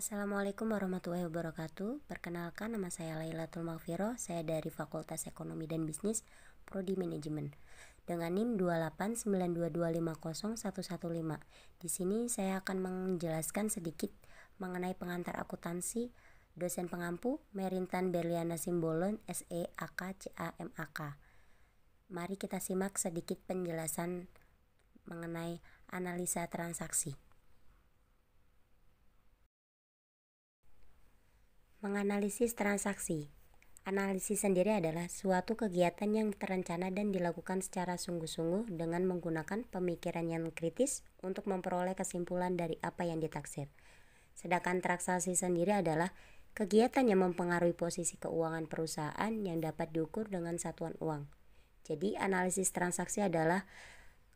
Assalamualaikum warahmatullahi wabarakatuh. Perkenalkan, nama saya Lailatul Maghfirah. Saya dari Fakultas Ekonomi dan Bisnis, Prodi Manajemen. Dengan NIM 28922501115. Di sini saya akan menjelaskan sedikit mengenai pengantar akuntansi, dosen pengampu Merintan Berliana Simbolon, SE AK CAMAK. Mari kita simak sedikit penjelasan mengenai analisa transaksi. Menganalisis transaksi. Analisis sendiri adalah suatu kegiatan yang terencana dan dilakukan secara sungguh-sungguh dengan menggunakan pemikiran yang kritis untuk memperoleh kesimpulan dari apa yang ditaksir. Sedangkan transaksi sendiri adalah kegiatan yang mempengaruhi posisi keuangan perusahaan yang dapat diukur dengan satuan uang. Jadi analisis transaksi adalah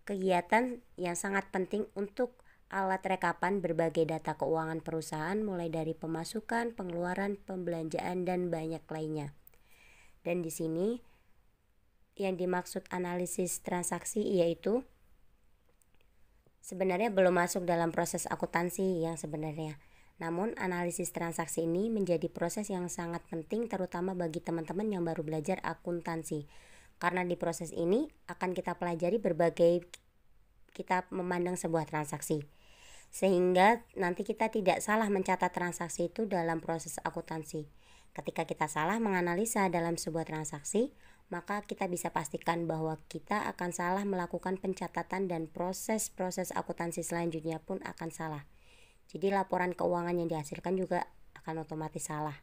kegiatan yang sangat penting untuk alat rekapan berbagai data keuangan perusahaan mulai dari pemasukan, pengeluaran, pembelanjaan, dan banyak lainnya. Dan di sini yang dimaksud analisis transaksi yaitu sebenarnya belum masuk dalam proses akuntansi yang sebenarnya. Namun analisis transaksi ini menjadi proses yang sangat penting terutama bagi teman-teman yang baru belajar akuntansi. Karena di proses ini akan kita pelajari kita memandang sebuah transaksi. Sehingga nanti kita tidak salah mencatat transaksi itu dalam proses akuntansi. Ketika kita salah menganalisa dalam sebuah transaksi, maka kita bisa pastikan bahwa kita akan salah melakukan pencatatan dan proses-proses akuntansi selanjutnya pun akan salah. Jadi laporan keuangan yang dihasilkan juga akan otomatis salah.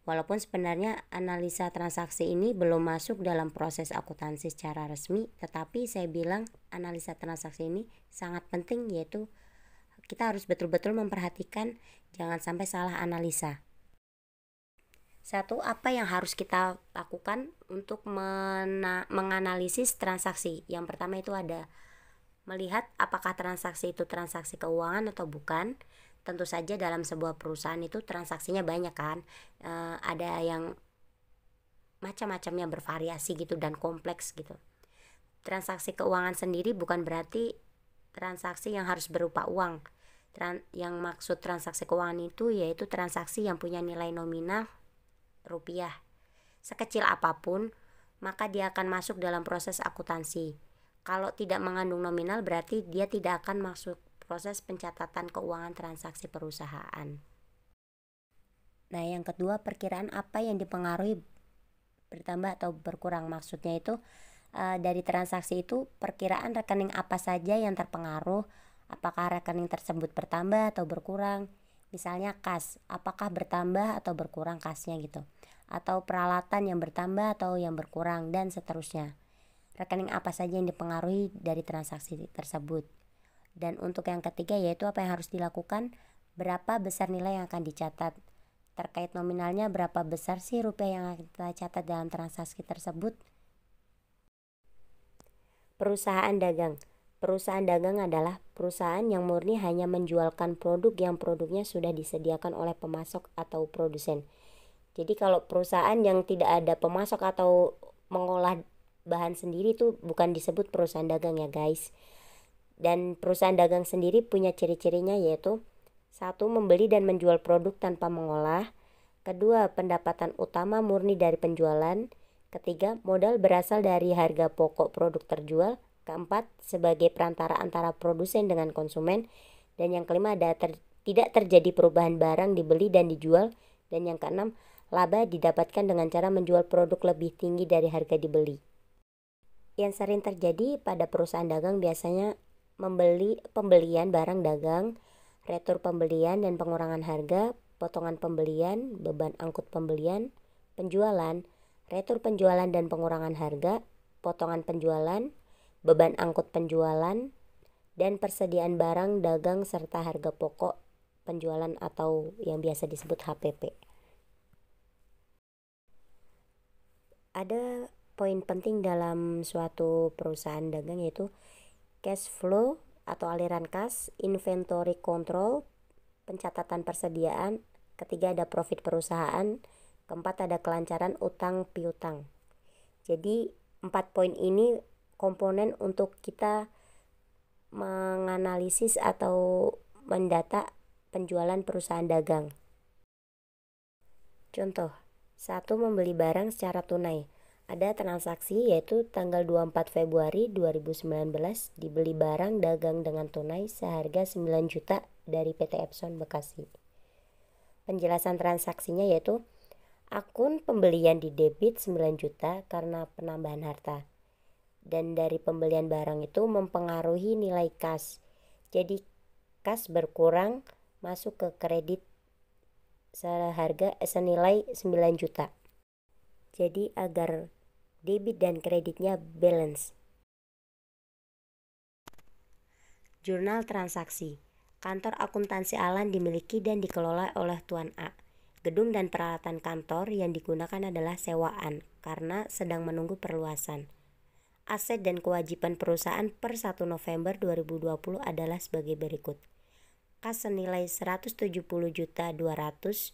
Walaupun sebenarnya analisa transaksi ini belum masuk dalam proses akuntansi secara resmi, tetapi saya bilang analisa transaksi ini sangat penting, yaitu kita harus betul-betul memperhatikan jangan sampai salah analisa. Satu, apa yang harus kita lakukan untuk menganalisis transaksi? Yang pertama itu ada melihat apakah transaksi itu transaksi keuangan atau bukan. Tentu saja dalam sebuah perusahaan itu transaksinya banyak kan, ada yang macam-macamnya bervariasi gitu dan kompleks gitu. Transaksi keuangan sendiri bukan berarti transaksi yang harus berupa uang. Yang maksud transaksi keuangan itu yaitu transaksi yang punya nilai nominal rupiah. Sekecil apapun, maka dia akan masuk dalam proses akuntansi. Kalau tidak mengandung nominal berarti dia tidak akan masuk proses pencatatan keuangan transaksi perusahaan. Nah, yang kedua, perkiraan apa yang dipengaruhi bertambah atau berkurang. Maksudnya itu dari transaksi itu perkiraan rekening apa saja yang terpengaruh, apakah rekening tersebut bertambah atau berkurang. Misalnya kas, apakah bertambah atau berkurang kasnya gitu, atau peralatan yang bertambah atau yang berkurang, dan seterusnya. Rekening apa saja yang dipengaruhi dari transaksi tersebut. Dan untuk yang ketiga yaitu apa yang harus dilakukan, berapa besar nilai yang akan dicatat. Terkait nominalnya, berapa besar sih rupiah yang akan kita catat dalam transaksi tersebut. Perusahaan dagang. Perusahaan dagang adalah perusahaan yang murni hanya menjualkan produk yang produknya sudah disediakan oleh pemasok atau produsen. Jadi kalau perusahaan yang tidak ada pemasok atau mengolah bahan sendiri itu bukan disebut perusahaan dagang ya guys. Dan perusahaan dagang sendiri punya ciri-cirinya yaitu: satu, membeli dan menjual produk tanpa mengolah. Kedua, pendapatan utama murni dari penjualan. Ketiga, modal berasal dari harga pokok produk terjual. Keempat, sebagai perantara antara produsen dengan konsumen. Dan yang kelima, tidak terjadi perubahan barang dibeli dan dijual. Dan yang keenam, laba didapatkan dengan cara menjual produk lebih tinggi dari harga dibeli. Yang sering terjadi pada perusahaan dagang biasanya pembelian barang dagang, retur pembelian dan pengurangan harga, potongan pembelian, beban angkut pembelian, penjualan, retur penjualan dan pengurangan harga, potongan penjualan, beban angkut penjualan, dan persediaan barang dagang serta harga pokok penjualan atau yang biasa disebut HPP. Ada poin penting dalam suatu perusahaan dagang yaitu cash flow atau aliran kas, inventory control, pencatatan persediaan. Ketiga ada profit perusahaan. Keempat ada kelancaran utang piutang. Jadi 4 poin ini komponen untuk kita menganalisis atau mendata penjualan perusahaan dagang. Contoh, 1. Membeli barang secara tunai. Ada transaksi yaitu tanggal 24 Februari 2019 dibeli barang dagang dengan tunai seharga 9 juta dari PT Epson Bekasi. Penjelasan transaksinya yaitu akun pembelian di debit 9 juta karena penambahan harta. Dan dari pembelian barang itu mempengaruhi nilai kas. Jadi kas berkurang masuk ke kredit senilai 9 juta. Jadi agar debit dan kreditnya balance. Jurnal transaksi. Kantor akuntansi Alan dimiliki dan dikelola oleh Tuan A. Gedung dan peralatan kantor yang digunakan adalah sewaan karena sedang menunggu perluasan. Aset dan kewajiban perusahaan per 1 November 2020 adalah sebagai berikut. Kas senilai 170 juta 200,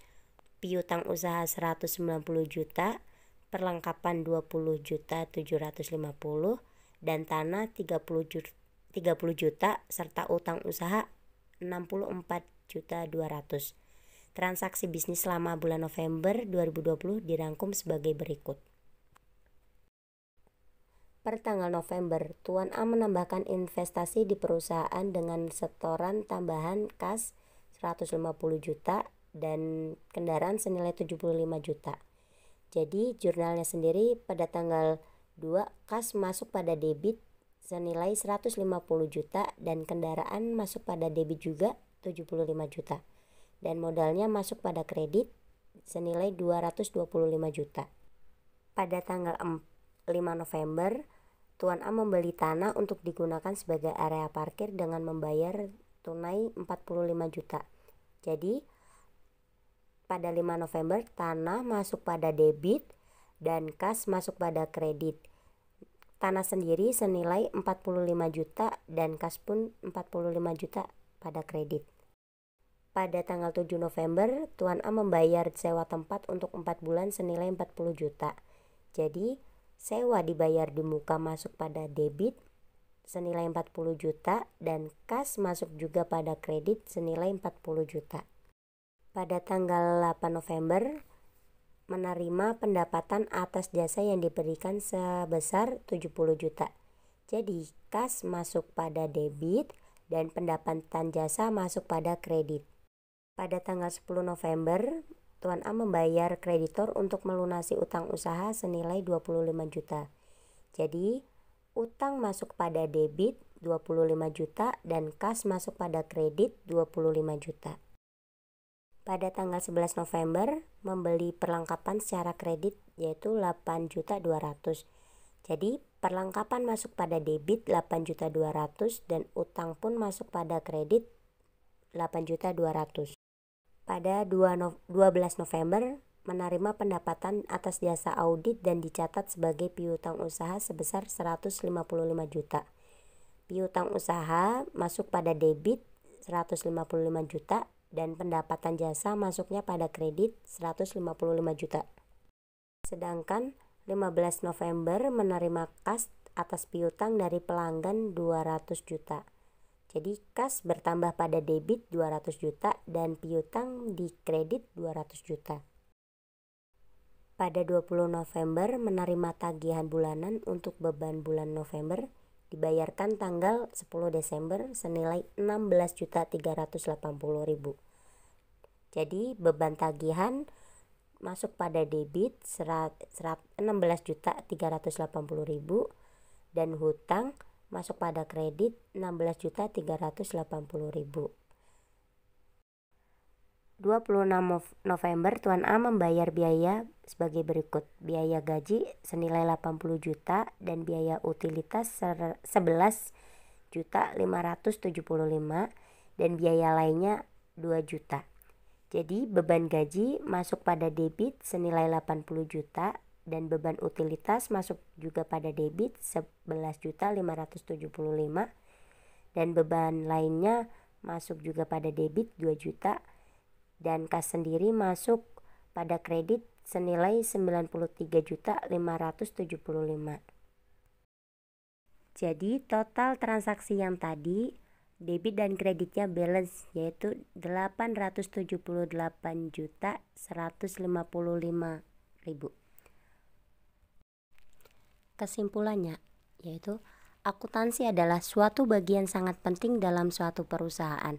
piutang usaha 190 juta, perlengkapan 20 juta 750, dan tanah 30 juta serta utang usaha 64 juta 200. Transaksi bisnis selama bulan November 2020 dirangkum sebagai berikut. Per tanggal November, Tuan A menambahkan investasi di perusahaan dengan setoran tambahan kas 150 juta dan kendaraan senilai 75 juta. Jadi jurnalnya sendiri pada tanggal 2 kas masuk pada debit senilai 150 juta dan kendaraan masuk pada debit juga 75 juta. Dan modalnya masuk pada kredit senilai 225 juta. Pada tanggal 5 November, Tuan A membeli tanah untuk digunakan sebagai area parkir dengan membayar tunai 45 juta. Jadi, pada 5 November tanah masuk pada debit dan kas masuk pada kredit. Tanah sendiri senilai 45 juta dan kas pun 45 juta pada kredit. Pada tanggal 7 November, Tuan A membayar sewa tempat untuk 4 bulan senilai 40 juta. Jadi, sewa dibayar di muka masuk pada debit senilai 40 juta dan kas masuk juga pada kredit senilai 40 juta. Pada tanggal 8 November, menerima pendapatan atas jasa yang diberikan sebesar 70 juta. Jadi, kas masuk pada debit dan pendapatan jasa masuk pada kredit. Pada tanggal 10 November, Tuan A membayar kreditor untuk melunasi utang usaha senilai 25 juta. Jadi, utang masuk pada debit 25 juta dan kas masuk pada kredit 25 juta. Pada tanggal 11 November, membeli perlengkapan secara kredit yaitu 8 juta 200. Jadi, perlengkapan masuk pada debit 8 juta 200 dan utang pun masuk pada kredit 8 juta 200. Pada 12 November, menerima pendapatan atas jasa audit dan dicatat sebagai piutang usaha sebesar 155 juta. Piutang usaha masuk pada debit 155 juta dan pendapatan jasa masuknya pada kredit 155 juta. Sedangkan 15 November menerima kas atas piutang dari pelanggan 200 juta. Jadi kas bertambah pada debit 200 juta dan piutang di kredit 200 juta. Pada 20 November menerima tagihan bulanan untuk beban bulan November dibayarkan tanggal 10 Desember senilai 16.380.000. Jadi beban tagihan masuk pada debit 16.380.000 dan hutang masuk pada kredit 16.380.000. 26 November Tuan A membayar biaya sebagai berikut. Biaya gaji senilai 80 juta dan biaya utilitas 11.575 dan biaya lainnya 2 juta. Jadi beban gaji masuk pada debit senilai 80 juta dan beban utilitas masuk juga pada debit 11.575 dan beban lainnya masuk juga pada debit 2 juta dan kas sendiri masuk pada kredit senilai 93.575. Jadi total transaksi yang tadi Debit dan kreditnya balance yaitu 878.155.000. Kesimpulannya yaitu akuntansi adalah suatu bagian sangat penting dalam suatu perusahaan.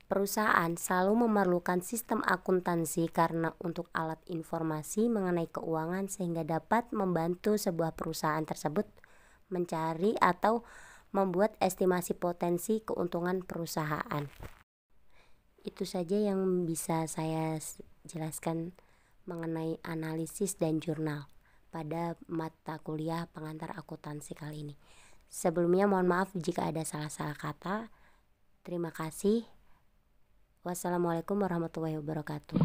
Perusahaan selalu memerlukan sistem akuntansi karena untuk alat informasi mengenai keuangan sehingga dapat membantu sebuah perusahaan tersebut mencari atau membuat estimasi potensi keuntungan perusahaan. Itu saja yang bisa saya jelaskan mengenai analisis dan jurnal pada mata kuliah pengantar akuntansi kali ini. Sebelumnya mohon maaf jika ada salah-salah kata. Terima kasih. Wassalamualaikum warahmatullahi wabarakatuh.